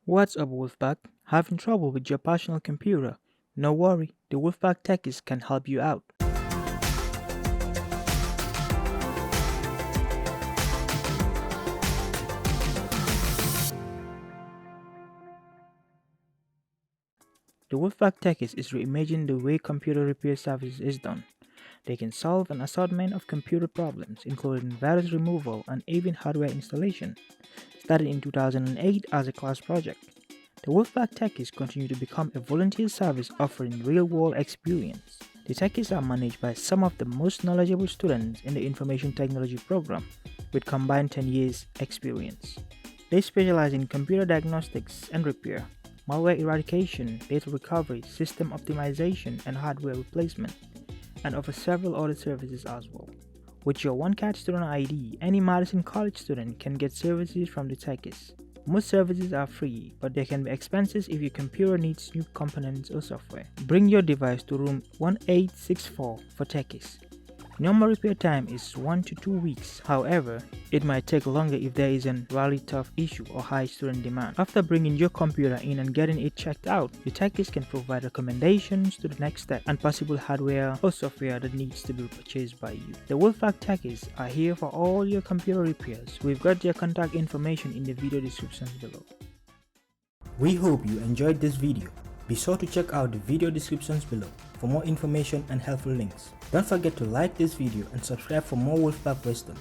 What's up, WolfPack? Having trouble with your personal computer? No worry, the WolfPack Techies can help you out. The WolfPack Techies is reimagining the way computer repair services is done. They can solve an assortment of computer problems, including virus removal and even hardware installation. Started in 2008 as a class project, the WolfPack Techies continue to become a volunteer service offering real-world experience. The Techies are managed by some of the most knowledgeable students in the information technology program, with combined 10 years experience. They specialize in computer diagnostics and repair, malware eradication, data recovery, system optimization, and hardware replacement, and offer several other services as well. With your OneCard student ID, any Madison College student can get services from the Techies. Most services are free, but they can be expensive if your computer needs new components or software. Bring your device to room 1864 for Techies. Normal repair time is 1 to 2 weeks. However, it might take longer if there is a really tough issue or high student demand. After bringing your computer in and getting it checked out, the Techies can provide recommendations to the next step and possible hardware or software that needs to be purchased by you. The WolfPack Techies are here for all your computer repairs. We've got their contact information in the video description below. We hope you enjoyed this video. Be sure to check out the video descriptions below for more information and helpful links. Don't forget to like this video and subscribe for more WolfPack wisdom.